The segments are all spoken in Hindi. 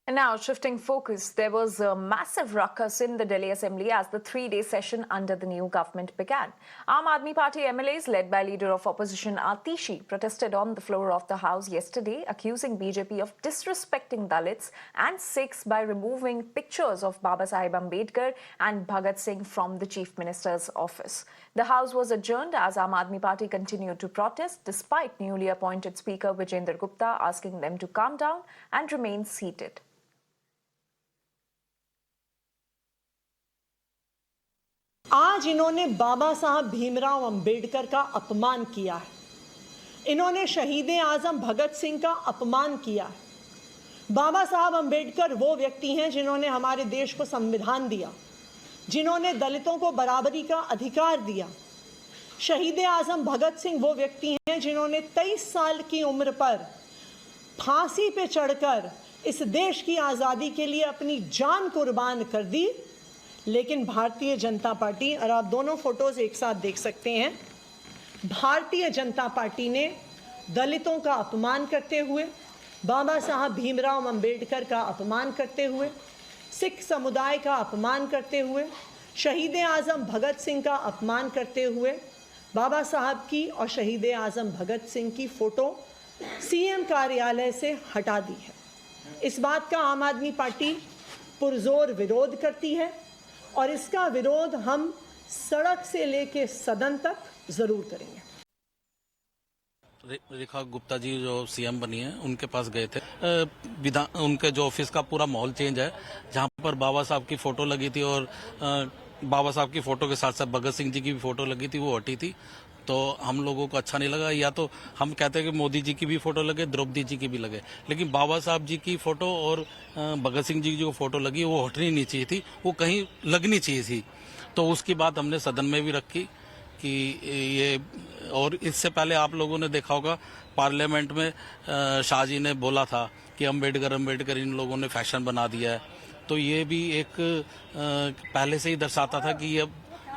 And now, shifting focus, there was a massive ruckus in the Delhi Assembly as the three-day session under the new government began. Aam Aadmi Party MLAs, led by Leader of Opposition Atishi, protested on the floor of the House yesterday, accusing BJP of disrespecting Dalits and Sikhs by removing pictures of Baba Saheb Ambedkar and Bhagat Singh from the Chief Minister's office. The House was adjourned as Aam Aadmi Party continued to protest, despite newly appointed Speaker Vijender Gupta asking them to calm down and remain seated. आज इन्होंने बाबा साहब भीमराव अंबेडकर का अपमान किया है। इन्होंने शहीद आजम भगत सिंह का अपमान किया है। बाबा साहब अंबेडकर वो व्यक्ति हैं जिन्होंने हमारे देश को संविधान दिया, जिन्होंने दलितों को बराबरी का अधिकार दिया। शहीद आजम भगत सिंह वो व्यक्ति हैं जिन्होंने 23 साल की उम्र पर फांसी पे चढ़कर इस देश की आज़ादी के लिए अपनी जान कुर्बान कर दी। लेकिन भारतीय जनता पार्टी, और आप दोनों फोटोज एक साथ देख सकते हैं, भारतीय जनता पार्टी ने दलितों का अपमान करते हुए, बाबा साहब भीमराव अंबेडकर का अपमान करते हुए, सिख समुदाय का अपमान करते हुए, शहीद आजम भगत सिंह का अपमान करते हुए बाबा साहब की और शहीद आजम भगत सिंह की फ़ोटो सीएम कार्यालय से हटा दी है। इस बात का आम आदमी पार्टी पुरजोर विरोध करती है और इसका विरोध हम सड़क से लेके सदन तक जरूर करेंगे। रेखा गुप्ता जी जो सीएम बनी है, उनके पास गए थे। उनके जो ऑफिस का पूरा माहौल चेंज है, जहां पर बाबा साहब की फोटो लगी थी और बाबा साहब की फोटो के साथ साथ भगत सिंह जी की भी फोटो लगी थी, वो हटी थी। तो हम लोगों को अच्छा नहीं लगा। या तो हम कहते हैं कि मोदी जी की भी फोटो लगे, द्रौपदी जी की भी लगे, लेकिन बाबा साहब जी की फोटो और भगत सिंह जी की जो फोटो लगी वो हटनी नहीं चाहिए थी, वो कहीं लगनी चाहिए थी। तो उसकी बात हमने सदन में भी रखी कि ये, और इससे पहले आप लोगों ने देखा होगा पार्लियामेंट में शाह जी ने बोला था कि अम्बेडकर इन लोगों ने फैशन बना दिया है। तो ये भी एक पहले से ही दर्शाता था कि ये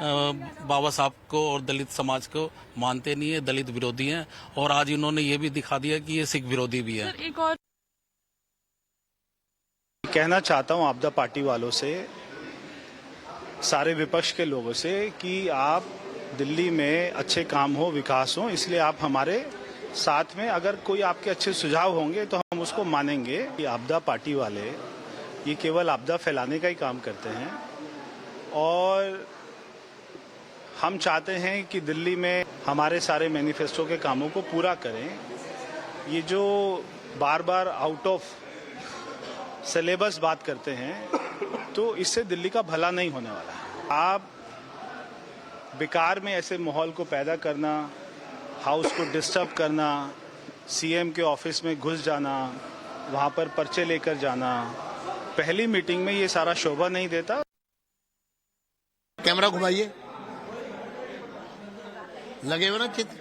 बाबा साहब को और दलित समाज को मानते नहीं है, दलित विरोधी हैं। और आज इन्होंने ये भी दिखा दिया कि ये सिख विरोधी भी है। एक और कहना चाहता हूं आपदा पार्टी वालों से, सारे विपक्ष के लोगों से, कि आप दिल्ली में अच्छे काम हो, विकास हो, इसलिए आप हमारे साथ में, अगर कोई आपके अच्छे सुझाव होंगे तो हम उसको मानेंगे। कि आपदा पार्टी वाले ये केवल आपदा फैलाने का ही काम करते हैं और हम चाहते हैं कि दिल्ली में हमारे सारे मैनिफेस्टो के कामों को पूरा करें। ये जो बार बार आउट ऑफ सिलेबस बात करते हैं, तो इससे दिल्ली का भला नहीं होने वाला है। आप बेकार में ऐसे माहौल को पैदा करना, हाउस को डिस्टर्ब करना, सीएम के ऑफिस में घुस जाना, वहां पर पर्चे लेकर जाना, पहली मीटिंग में ये सारा शोभा नहीं देता। कैमरा घुमाइए, लगे हुए ना चित्र,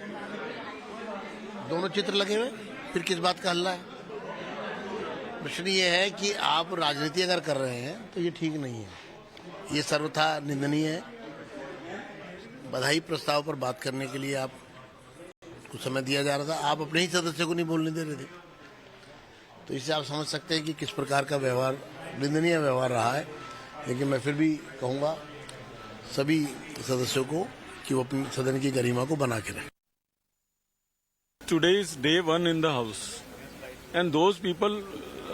दोनों चित्र लगे हुए, फिर किस बात का हल्ला है? प्रश्न ये है कि आप राजनीति अगर कर रहे हैं तो ये ठीक नहीं है, ये सर्वथा निंदनीय है। बधाई प्रस्ताव पर बात करने के लिए आप कुछ समय दिया जा रहा था, आप अपने ही सदस्य को नहीं बोलने दे रहे थे। तो इससे आप समझ सकते हैं कि किस प्रकार का व्यवहार, निंदनीय व्यवहार रहा है। लेकिन मैं फिर भी कहूँगा सभी सदस्यों को कि वो अपनी सदन की गरिमा को बना के रखें। Today is day 1 in the house, and those people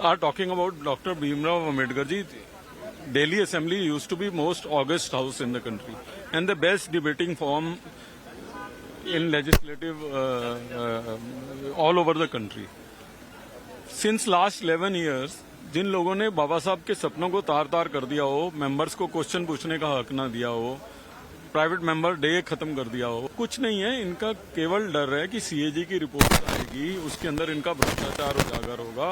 are talking about Dr. Bhimrao Ambedkar ji. Delhi Assembly used to be most august house in the country and the best debating forum in legislative all over the country. Since last 11 years, जिन लोगों ने बाबा साहब के सपनों को तार तार कर दिया हो, मेंबर्स को क्वेश्चन पूछने का हक ना दिया हो, प्राइवेट मेंबर डे खत्म कर दिया हो, कुछ नहीं है। इनका केवल डर है कि सीएजी की रिपोर्ट आएगी, उसके अंदर इनका भ्रष्टाचार उजागर होगा